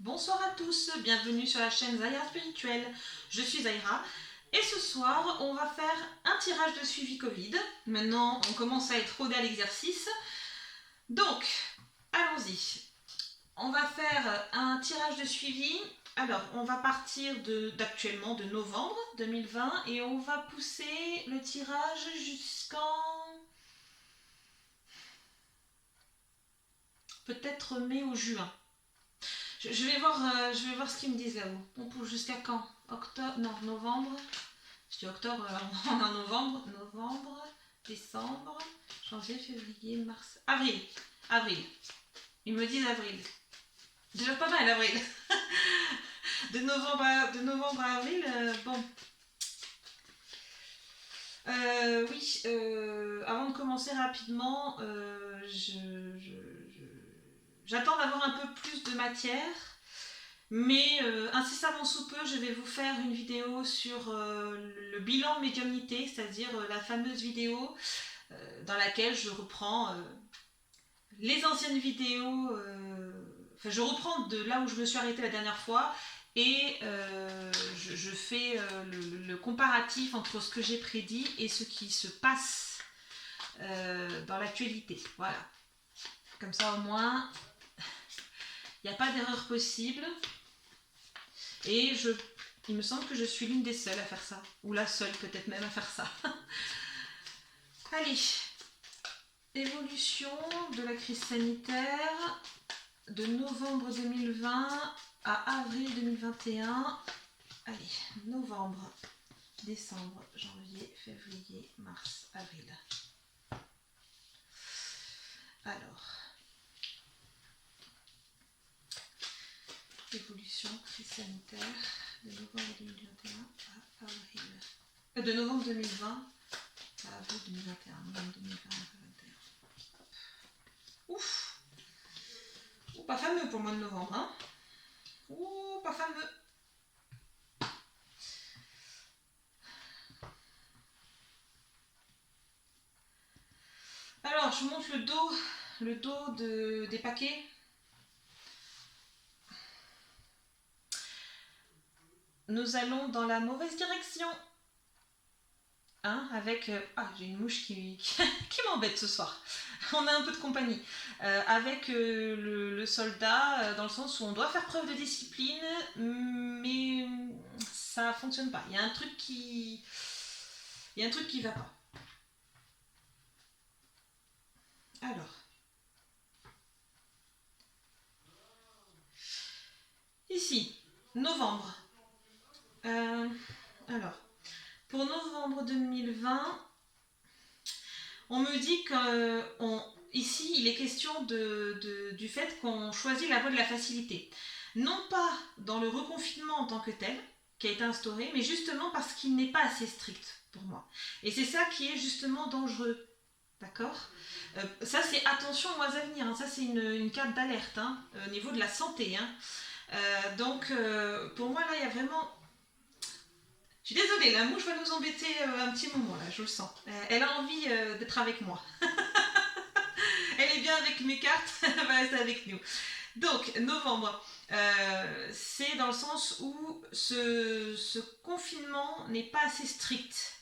Bonsoir à tous, bienvenue sur la chaîne Zahira Spirituelle. Je suis Zahira et ce soir on va faire un tirage de suivi Covid. Maintenant on commence à être rodé à l'exercice. Donc allons-y. On va faire un tirage de suivi. Alors on va partir d'actuellement de novembre 2020 et on va pousser le tirage jusqu'en peut-être mai ou juin. Je vais voir ce qu'ils me disent là-haut. On pousse jusqu'à quand? Octobre? Non, novembre. Je dis octobre, on est en novembre. Novembre, décembre, janvier, février, mars. Avril. Avril. Ils me disent avril. Déjà pas mal, avril. De novembre à avril, bon. Oui, avant de commencer rapidement, j'attends d'avoir un peu plus de matière. Mais incessamment sous peu, je vais vous faire une vidéo sur le bilan médiumnité, c'est-à-dire la fameuse vidéo dans laquelle je reprends les anciennes vidéos, enfin je reprends de là où je me suis arrêtée la dernière fois et je fais le comparatif entre ce que j'ai prédit et ce qui se passe dans l'actualité. Voilà. Comme ça au moins, il n'y a pas d'erreur possible. Et il me semble que je suis l'une des seules à faire ça. Ou la seule peut-être même à faire ça. Allez. Évolution de la crise sanitaire de novembre 2020 à avril 2021. Allez, novembre, décembre, janvier, février, mars, avril. Alors. Évolution crise sanitaire de novembre 2021 à avril. De novembre 2020 à avril 2021. Novembre 2020 à avril 2021. Ouf! Ouh, pas fameux pour le mois de novembre, hein? Ouh, pas fameux! Alors, je vous montre le dos des paquets. Nous allons dans la mauvaise direction. Hein, avec... Ah, j'ai une mouche qui m'embête ce soir. On a un peu de compagnie. Avec le soldat, dans le sens où on doit faire preuve de discipline, mais ça fonctionne pas. Il y a un truc qui va pas. Alors. Ici, novembre. Alors, pour novembre 2020, on me dit qu'ici, il est question du fait qu'on choisit la voie de la facilité. Non pas dans le reconfinement en tant que tel, qui a été instauré, mais justement parce qu'il n'est pas assez strict pour moi. Et c'est ça qui est justement dangereux. D'accord. Ça, c'est attention aux mois à venir. Hein. Ça, c'est une carte d'alerte hein, au niveau de la santé. Hein. Donc, pour moi, là, il y a vraiment... Je suis désolée, la mouche va nous embêter un petit moment, là, je le sens. Elle a envie d'être avec moi. Elle est bien avec mes cartes, elle va rester avec nous. Donc, novembre, c'est dans le sens où ce confinement n'est pas assez strict.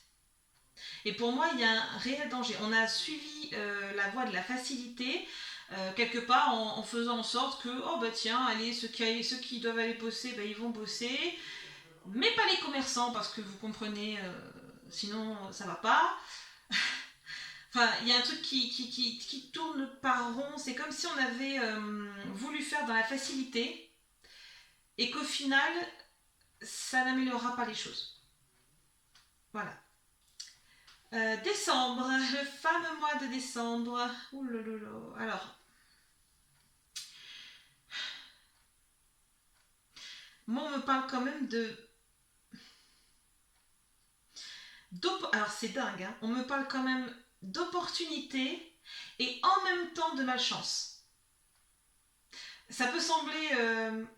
Et pour moi, il y a un réel danger. On a suivi la voie de la facilité, quelque part en faisant en sorte que, oh bah tiens, allez, ceux qui doivent aller bosser, bah, ils vont bosser. Mais pas les commerçants, parce que vous comprenez, sinon ça va pas. Enfin, il y a un truc qui tourne par rond. C'est comme si on avait voulu faire dans la facilité et qu'au final, ça n'améliorera pas les choses. Voilà. Décembre, le fameux mois de décembre. Ouh là là là. Alors, moi, on me parle quand même alors, c'est dingue, hein. On me parle quand même d'opportunité et en même temps de malchance. Ça peut sembler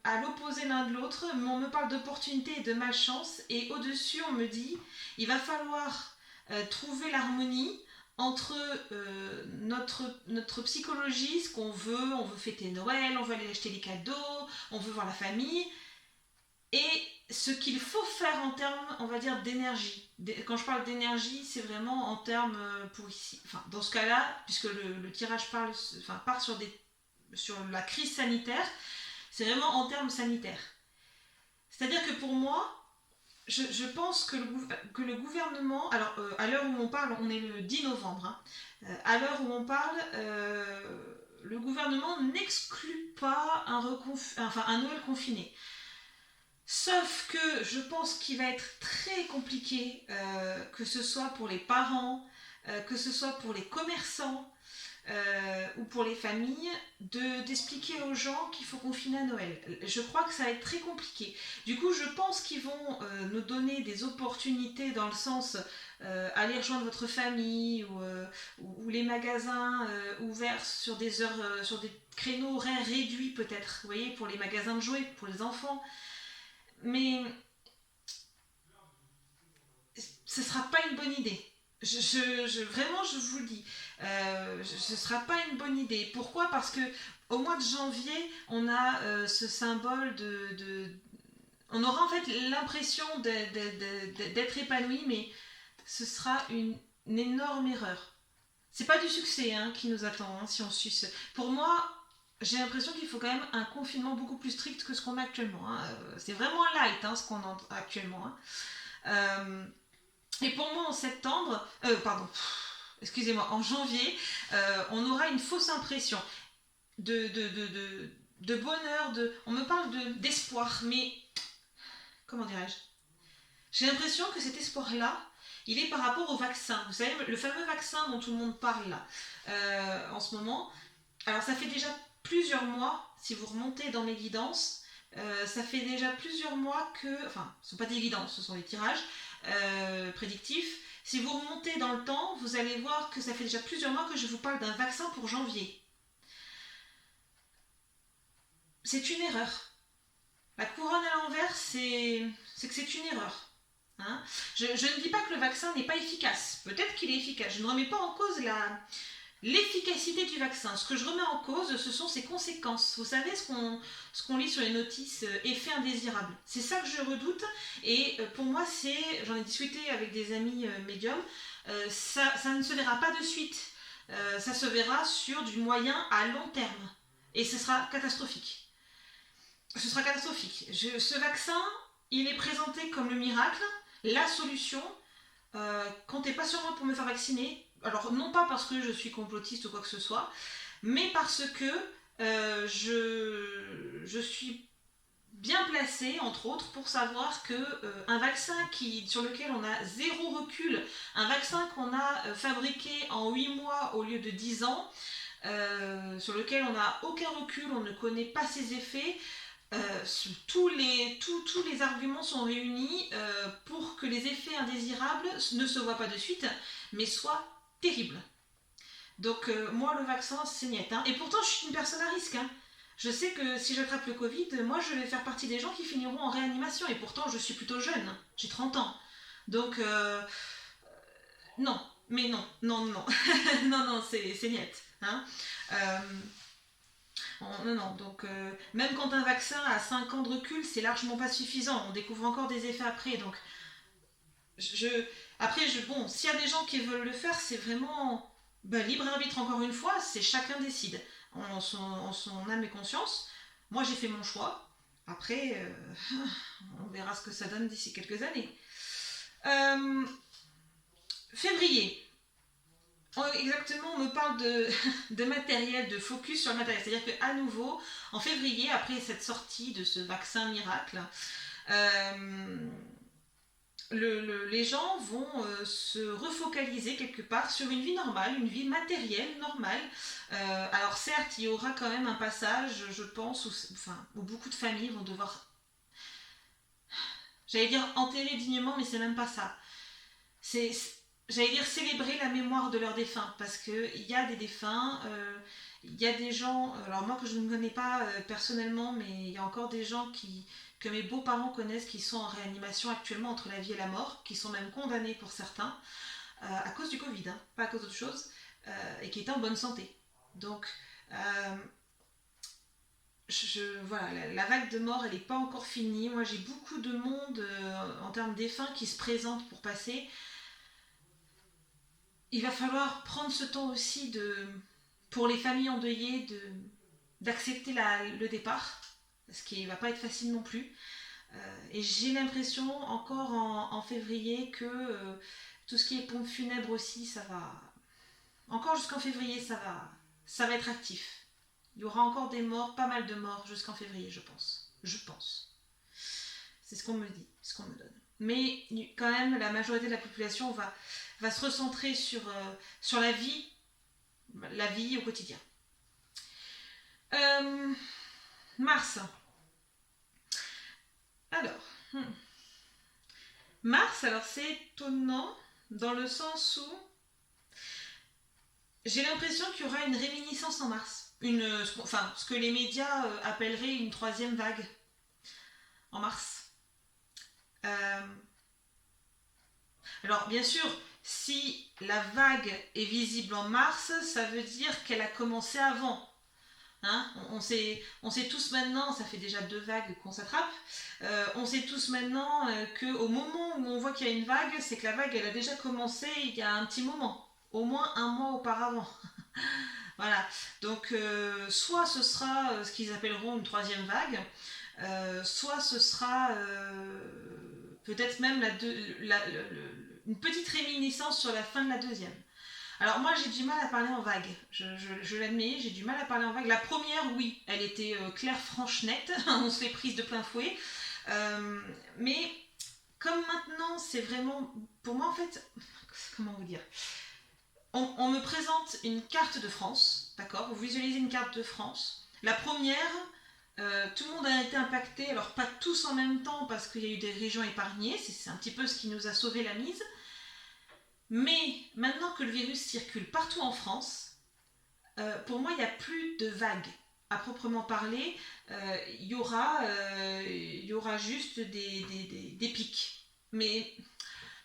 à l'opposé l'un de l'autre, mais on me parle d'opportunité et de malchance, et au-dessus, on me dit il va falloir trouver l'harmonie entre notre psychologie, ce qu'on veut, on veut fêter Noël, on veut aller acheter des cadeaux, on veut voir la famille, et ce qu'il faut faire en termes, on va dire, d'énergie. Quand je parle d'énergie, c'est vraiment en termes pour ici. Enfin, dans ce cas-là, puisque le tirage part sur la crise sanitaire, c'est vraiment en termes sanitaires. C'est-à-dire que pour moi, je pense que le gouvernement, alors à l'heure où on parle, on est le 10 novembre, hein, à l'heure où on parle, le gouvernement n'exclut pas un Noël confiné. Sauf que je pense qu'il va être très compliqué, que ce soit pour les parents, que ce soit pour les commerçants ou pour les familles, d'expliquer aux gens qu'il faut confiner à Noël. Je crois que ça va être très compliqué. Du coup, je pense qu'ils vont nous donner des opportunités dans le sens aller rejoindre votre famille ou les magasins ouverts sur des heures, sur des créneaux horaires réduits peut-être, vous voyez, pour les magasins de jouets, pour les enfants. Mais ce ne sera pas une bonne idée. Vraiment, je vous le dis, ce ne sera pas une bonne idée. Pourquoi? Parce que au mois de janvier, on a ce symbole on aura en fait l'impression d'être épanoui, mais ce sera une énorme erreur. C'est pas du succès hein, qui nous attend hein, si on suit ce. Pour moi, j'ai l'impression qu'il faut quand même un confinement beaucoup plus strict que ce qu'on a actuellement. Hein. C'est vraiment light hein, ce qu'on a actuellement. Hein. Euh, et pour moi, en septembre, pardon, excusez-moi, en janvier, on aura une fausse impression de bonheur, on me parle d'espoir, mais comment dirais-je? J'ai l'impression que cet espoir-là, il est par rapport au vaccin. Vous savez, le fameux vaccin dont tout le monde parle là, en ce moment. Alors, ça fait déjà plusieurs mois, si vous remontez dans mes guidances, ça fait déjà plusieurs mois que. Enfin, ce ne sont pas des guidances, ce sont des tirages prédictifs. Si vous remontez dans le temps, vous allez voir que ça fait déjà plusieurs mois que je vous parle d'un vaccin pour janvier. C'est une erreur. La couronne à l'envers, c'est que c'est une erreur. Hein, je ne dis pas que le vaccin n'est pas efficace. Peut-être qu'il est efficace. Je ne remets pas en cause l'efficacité du vaccin. Ce que je remets en cause, ce sont ses conséquences. Vous savez ce qu'on lit sur les notices effets indésirables. C'est ça que je redoute. Et pour moi, j'en ai discuté avec des amis médiums, ça ne se verra pas de suite. Ça se verra sur du moyen à long terme. Et ce sera catastrophique. Ce sera catastrophique. Ce vaccin, il est présenté comme le miracle, la solution. Comptez pas sur moi pour me faire vacciner. Alors, non pas parce que je suis complotiste ou quoi que ce soit, mais parce que je suis bien placée, entre autres, pour savoir que un vaccin sur lequel on a zéro recul, un vaccin qu'on a fabriqué en 8 mois au lieu de 10 ans, sur lequel on n'a aucun recul, on ne connaît pas ses effets, tous les arguments sont réunis pour que les effets indésirables ne se voient pas de suite, mais soient terribles. Donc moi le vaccin c'est niet. Hein. Et pourtant je suis une personne à risque. Hein. Je sais que si j'attrape le Covid, moi je vais faire partie des gens qui finiront en réanimation. Et pourtant je suis plutôt jeune, j'ai 30 ans. Donc non, mais non, non, non, non, non, c'est niet. Hein. Euh, non, non, donc même quand un vaccin a 5 ans de recul, c'est largement pas suffisant. On découvre encore des effets après. Donc, je, bon, s'il y a des gens qui veulent le faire, c'est vraiment libre arbitre encore une fois, c'est chacun décide en son âme et conscience. Moi, j'ai fait mon choix. Après, on verra ce que ça donne d'ici quelques années. Février. Exactement, on me parle de matériel, de focus sur le matériel. C'est-à-dire qu'à nouveau, en février, après cette sortie de ce vaccin miracle, euh, les gens vont se refocaliser quelque part sur une vie normale, une vie matérielle normale. Alors certes, il y aura quand même un passage, je pense, où beaucoup de familles vont devoir, j'allais dire enterrer dignement, mais c'est même pas ça. C'est J'allais dire célébrer la mémoire de leurs défunts, parce qu'il y a des défunts, il y a des gens, alors moi que je ne connais pas personnellement, mais il y a encore des gens que mes beaux-parents connaissent qui sont en réanimation actuellement entre la vie et la mort, qui sont même condamnés pour certains. à cause du Covid, hein, pas à cause d'autre chose, et qui étaient en bonne santé. Donc, voilà, la vague de mort, elle n'est pas encore finie. Moi, j'ai beaucoup de monde en termes défunts qui se présentent pour passer. Il va falloir prendre ce temps aussi pour les familles endeuillées d'accepter le départ, ce qui ne va pas être facile non plus. Et j'ai l'impression, encore en février, que tout ce qui est pompe funèbre aussi, ça va. Encore jusqu'en février, ça va être actif. Il y aura encore des morts, pas mal de morts jusqu'en février, je pense. Je pense. C'est ce qu'on me dit, ce qu'on me donne. Mais quand même, la majorité de la population va se recentrer sur la vie au quotidien. Mars. Alors, Mars, alors c'est étonnant dans le sens où j'ai l'impression qu'il y aura une réminiscence en Mars. Ce que les médias appelleraient une troisième vague en Mars. Alors, bien sûr, si la vague est visible en Mars, ça veut dire qu'elle a commencé avant. Hein, on sait tous maintenant, ça fait déjà 2 vagues qu'on s'attrape, on sait tous maintenant qu'au moment où on voit qu'il y a une vague, c'est que la vague elle a déjà commencé il y a un petit moment, au moins 1 mois auparavant. Voilà, donc soit ce sera ce qu'ils appelleront une troisième vague, soit ce sera peut-être même une petite réminiscence sur la fin de la deuxième. Alors moi j'ai du mal à parler en vague, je l'admets, j'ai du mal à parler en vague. La première, oui, elle était claire, franche, nette, on se fait prise de plein fouet. Mais comme maintenant c'est vraiment, pour moi en fait, comment vous dire, on me présente une carte de France, d'accord, vous visualisez une carte de France. La première, tout le monde a été impacté, alors pas tous en même temps parce qu'il y a eu des régions épargnées, c'est un petit peu ce qui nous a sauvé la mise. Mais maintenant que le virus circule partout en France, pour moi, il n'y a plus de vagues à proprement parler. Il y aura juste des pics. Mais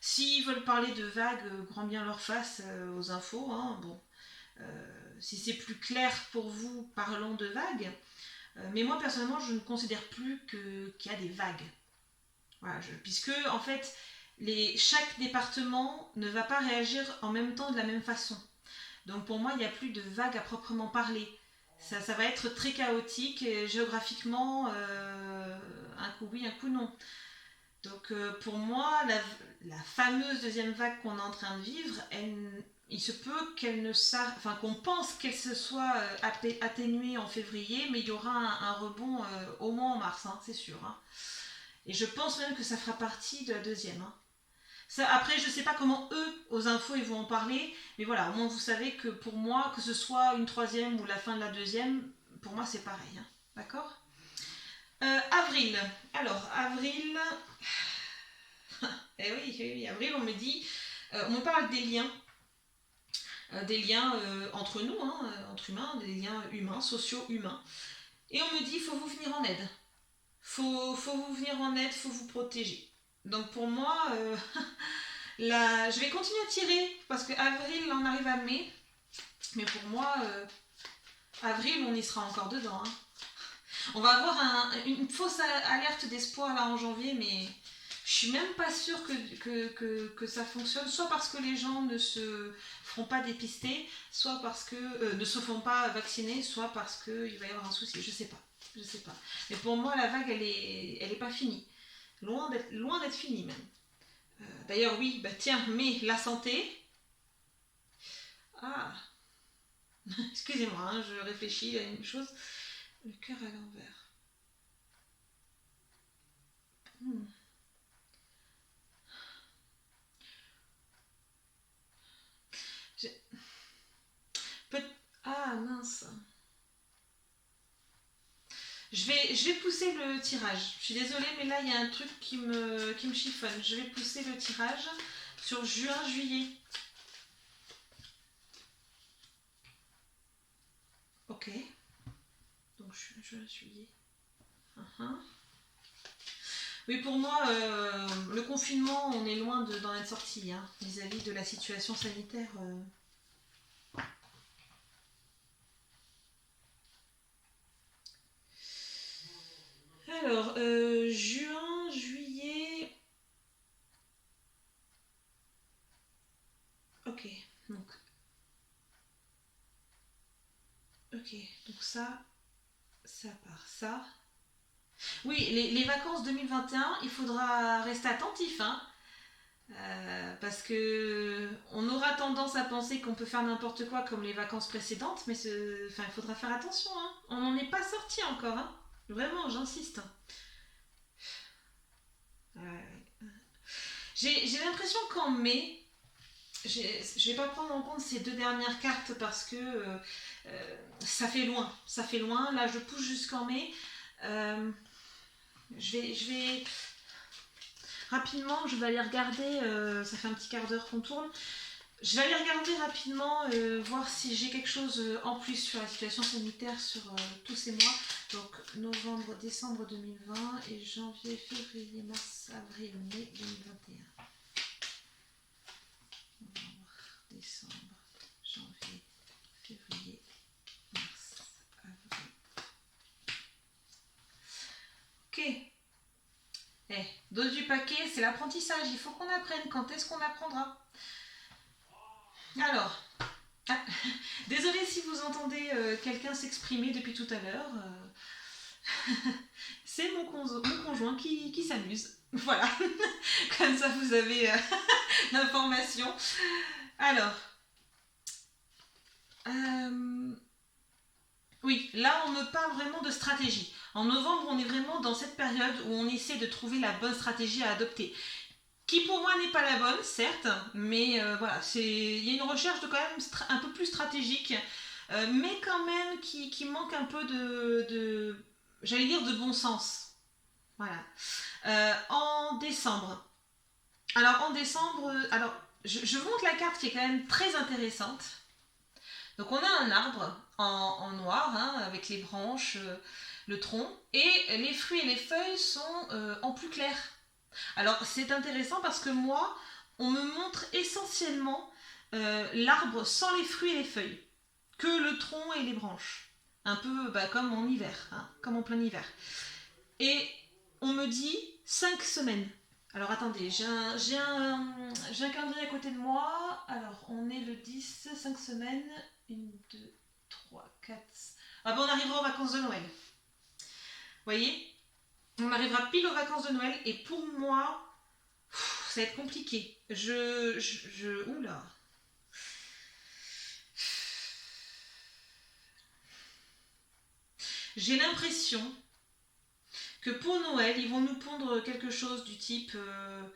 s'ils veulent parler de vagues, grand bien leur face aux infos. Hein, bon, si c'est plus clair pour vous, parlons de vagues. Mais moi, personnellement, je ne considère plus qu'il y a des vagues. Voilà, puisque, en fait, chaque département ne va pas réagir en même temps de la même façon. Donc pour moi, il n'y a plus de vagues à proprement parler. Ça va être très chaotique et géographiquement, un coup oui, un coup non. Donc pour moi, la fameuse deuxième vague qu'on est en train de vivre, il se peut qu'on pense qu'elle se soit atténuée en février, mais il y aura un rebond au moins en mars, hein, c'est sûr. Hein. Et je pense même que ça fera partie de la deuxième. Hein. Après, je ne sais pas comment eux, aux infos, ils vont en parler, mais voilà, au moins vous savez que pour moi, que ce soit une troisième ou la fin de la deuxième, pour moi c'est pareil. Hein. D'accord. Avril. Alors, avril. Oui, avril, on me dit. On me parle des liens entre nous, hein, entre humains, des liens humains, sociaux humains. Et on me dit, il faut vous venir en aide. Faut vous venir en aide, faut vous protéger. Donc pour moi, je vais continuer à tirer parce que avril, on arrive à mai. Mais pour moi, avril, on y sera encore dedans. Hein. On va avoir une fausse alerte d'espoir là en janvier, mais je suis même pas sûre que ça fonctionne. Soit parce que les gens ne se feront pas dépister, soit parce que ne se font pas vacciner, soit parce qu'il va y avoir un souci. Je sais pas. Mais pour moi, la vague, elle est pas finie. Loin d'être finie même. D'ailleurs, oui, bah tiens, mais la santé. Ah, excusez-moi, hein, je réfléchis à une chose. Le cœur à l'envers. Hmm. J'ai- Ah mince. Je vais pousser le tirage. Je suis désolée, mais là, il y a un truc qui me chiffonne. Je vais pousser le tirage sur juin-juillet. Ok. Donc, juin-juillet. Oui, pour moi, le confinement, on est loin d'en être sorti, hein, vis-à-vis de la situation sanitaire. Alors, juin, juillet. Ok, donc, ok, donc ça part, ça. Oui, les vacances 2021, il faudra rester attentif, hein, parce que on aura tendance à penser qu'on peut faire n'importe quoi comme les vacances précédentes, mais enfin, il faudra faire attention, hein. On n'en est pas sorti encore, hein. Vraiment, j'insiste. Ouais. J'ai l'impression qu'en mai, je vais pas prendre en compte ces deux dernières cartes parce que ça fait loin. Ça fait loin. Là, je pousse jusqu'en mai. Euh, je vais rapidement, je vais aller regarder. Ça fait un petit quart d'heure qu'on tourne. Je vais aller regarder rapidement, voir si j'ai quelque chose en plus sur la situation sanitaire sur tous ces mois. Donc novembre, décembre 2020 et janvier, février, mars, avril, mai 2021. Novembre, décembre, janvier, février, mars, avril. Ok. Eh, dos du paquet, c'est l'apprentissage. Il faut qu'on apprenne. Quand est-ce qu'on apprendra? Alors, ah, désolé si vous entendez quelqu'un s'exprimer depuis tout à l'heure. C'est mon conjoint qui s'amuse. Voilà, comme ça vous avez l'information. Alors, euh, oui, là on me parle vraiment de stratégie. En novembre, on est vraiment dans cette période où on essaie de trouver la bonne stratégie à adopter. Qui pour moi n'est pas la bonne, certes, mais voilà, il y a une recherche de quand même un peu plus stratégique, mais quand même qui manque un peu j'allais dire de bon sens. Voilà. En décembre. Alors en décembre, je vous montre la carte qui est quand même très intéressante. Donc on a un arbre en noir, hein, avec les branches, le tronc, et les fruits et les feuilles sont en plus clair. Alors c'est intéressant parce que moi, on me montre essentiellement l'arbre sans les fruits et les feuilles, que le tronc et les branches. Un peu comme en hiver, hein, comme en plein hiver. Et on me dit 5 semaines. Alors attendez, j'ai un calendrier à côté de moi. Alors on est le 10, 5 semaines. 1, 2, 3, 4. Ah bon, on arrivera aux vacances de Noël. Vous voyez? On arrivera pile aux vacances de Noël. Et pour moi, ça va être compliqué. Oula. J'ai l'impression que pour Noël, ils vont nous pondre quelque chose du type euh,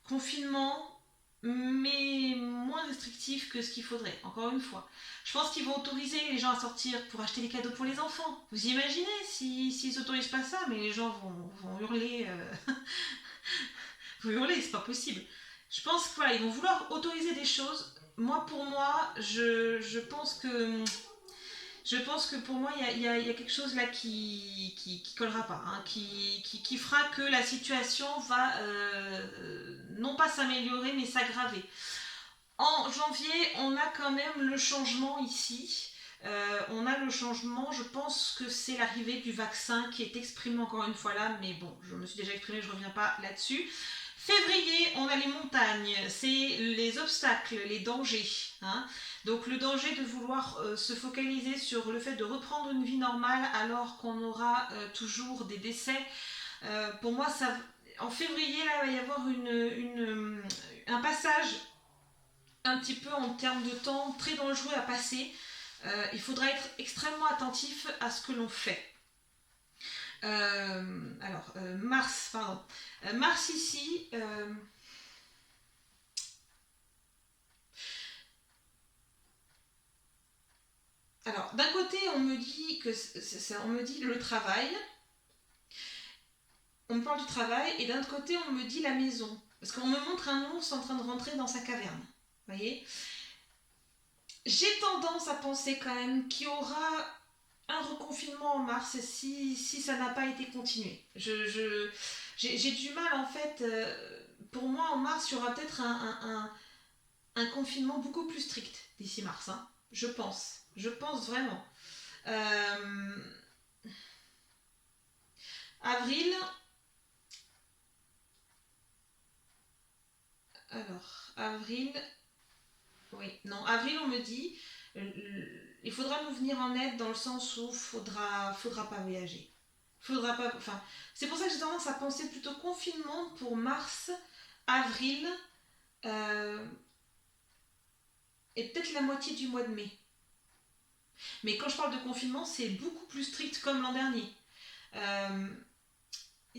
confinement, mais moins restrictif que ce qu'il faudrait, encore une fois. Je pense qu'ils vont autoriser les gens à sortir pour acheter des cadeaux pour les enfants. Vous imaginez s'ils n'autorisent pas ça, mais les gens vont hurler. Vont hurler, c'est pas possible. Je pense qu'ils voilà, vont vouloir autoriser des choses. Moi, pour moi, je pense que pour moi, il y a quelque chose là qui collera pas, hein, qui fera que la situation va non pas s'améliorer, mais s'aggraver. En janvier, on a quand même le changement ici. On a le changement, je pense que c'est l'arrivée du vaccin qui est exprimé encore une fois là, mais bon, je me suis déjà exprimée, je ne reviens pas là-dessus. Février, on a les montagnes, c'est les obstacles, les dangers, hein. Donc le danger de vouloir se focaliser sur le fait de reprendre une vie normale alors qu'on aura toujours des décès. Pour moi, en février, là, il va y avoir un passage un petit peu en termes de temps très dangereux à passer. Il faudra être extrêmement attentif à ce que l'on fait. Mars, pardon. Mars ici. Alors, d'un côté, on me dit on me dit le travail. On me parle du travail, et d'un autre côté, on me dit la maison. Parce qu'on me montre un ours en train de rentrer dans sa caverne. Vous voyez? J'ai tendance à penser quand même qu'il y aura un reconfinement en mars si ça n'a pas été continué. J'ai du mal en fait. Pour moi, en mars, il y aura peut-être un confinement beaucoup plus strict d'ici mars. Hein. Je pense. Je pense vraiment. Euh, avril. Alors, avril. Oui, non, avril, on me dit. Il faudra nous venir en aide dans le sens où faudra pas voyager. Faudra pas. Enfin, c'est pour ça que j'ai tendance à penser plutôt confinement pour mars, avril euh, et peut-être la moitié du mois de mai. Mais quand je parle de confinement, c'est beaucoup plus strict comme l'an dernier. Euh,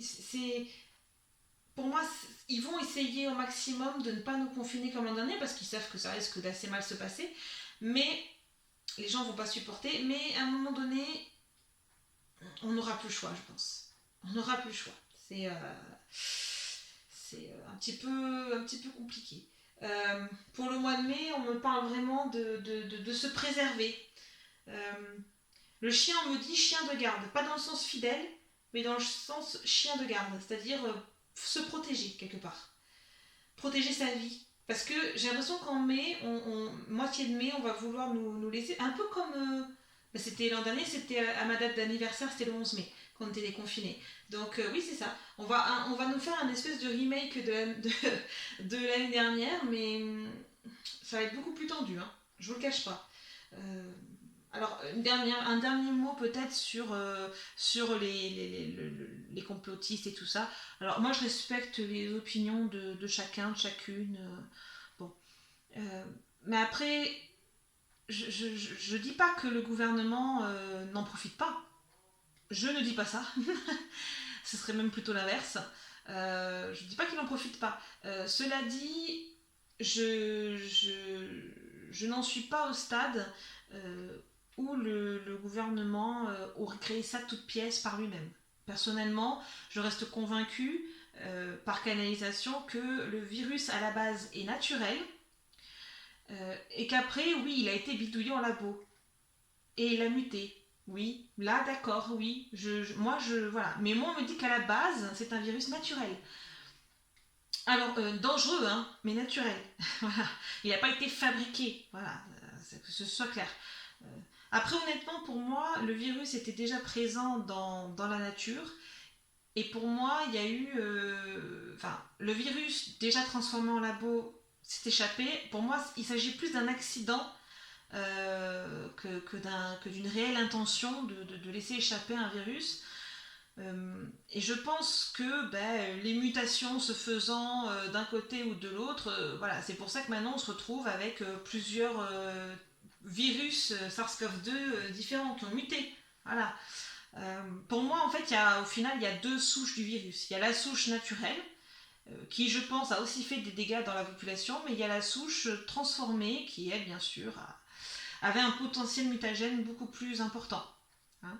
c'est pour moi, ils vont essayer au maximum de ne pas nous confiner comme l'an dernier parce qu'ils savent que ça risque d'assez mal se passer. Mais les gens vont pas supporter. Mais à un moment donné, on n'aura plus le choix, je pense. On n'aura plus le choix. C'est un petit peu compliqué. Pour le mois de mai, on me parle vraiment de se préserver. Euh, le chien, on me dit chien de garde. Pas dans le sens fidèle, mais dans le sens chien de garde. C'est-à-dire se protéger quelque part. Protéger sa vie. Parce que j'ai l'impression qu'en mai, moitié de mai, on va vouloir nous laisser. Un peu comme. C'était l'an dernier, c'était à ma date d'anniversaire, c'était le 11 mai, quand on était déconfinés. Donc oui, c'est ça. On va nous faire un espèce de remake de l'année dernière, mais ça va être beaucoup plus tendu, hein. Je vous le cache pas. Euh, alors, un dernier mot peut-être sur les complotistes et tout ça. Alors, moi, je respecte les opinions de chacun, de chacune. Bon. Euh, mais après, je dis pas que le gouvernement n'en profite pas. Je ne dis pas ça. Ce serait même plutôt l'inverse. Je dis pas qu'il n'en profite pas. Cela dit, je n'en suis pas au stade où le gouvernement aurait créé ça de toutes pièces par lui-même. Personnellement, je reste convaincue par canalisation que le virus à la base est naturel et qu'après, oui, il a été bidouillé en labo et il a muté. Oui, là d'accord, oui. Voilà. Mais moi, on me dit qu'à la base, c'est un virus naturel. Alors, dangereux, hein, mais naturel. Voilà. Il n'a pas été fabriqué. Voilà, que ce soit clair. Euh, Après, honnêtement, pour moi, le virus était déjà présent dans la nature. Et pour moi, il y a eu. Enfin, le virus déjà transformé en labo s'est échappé. Pour moi, il s'agit plus d'un accident que d'une réelle intention de laisser échapper un virus. Et je pense que les mutations se faisant d'un côté ou de l'autre, voilà, c'est pour ça que maintenant on se retrouve avec plusieurs virus SARS-CoV-2 différents qui ont muté. Voilà. Pour moi, en fait, au final, il y a deux souches du virus. Il y a la souche naturelle, qui, je pense, a aussi fait des dégâts dans la population, mais il y a la souche transformée, qui, elle, bien sûr, avait un potentiel mutagène beaucoup plus important. Hein.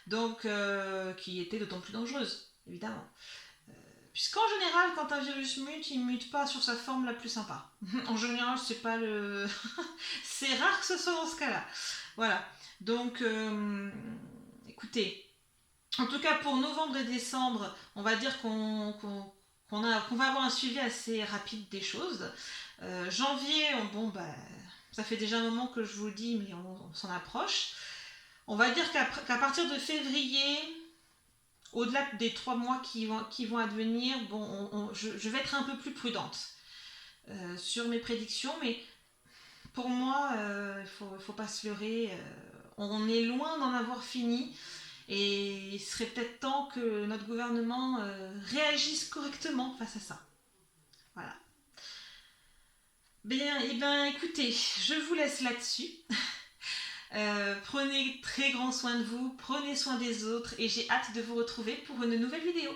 Donc, qui était d'autant plus dangereuse, évidemment. Puisqu'en général, quand un virus mute, il mute pas sur sa forme la plus sympa. En général, c'est pas le. C'est rare que ce soit dans ce cas-là. Voilà. Donc, écoutez, en tout cas pour novembre et décembre, on va dire qu'on va avoir un suivi assez rapide des choses. Janvier, ça fait déjà un moment que je vous le dis, mais on s'en approche. On va dire qu'à partir de février, au-delà des 3 mois qui vont advenir, je vais être un peu plus prudente sur mes prédictions, mais pour moi, il faut pas se leurrer. On est loin d'en avoir fini. Et il serait peut-être temps que notre gouvernement réagisse correctement face à ça. Voilà. Bien, et bien écoutez, je vous laisse là-dessus. Prenez très grand soin de vous, prenez soin des autres et j'ai hâte de vous retrouver pour une nouvelle vidéo.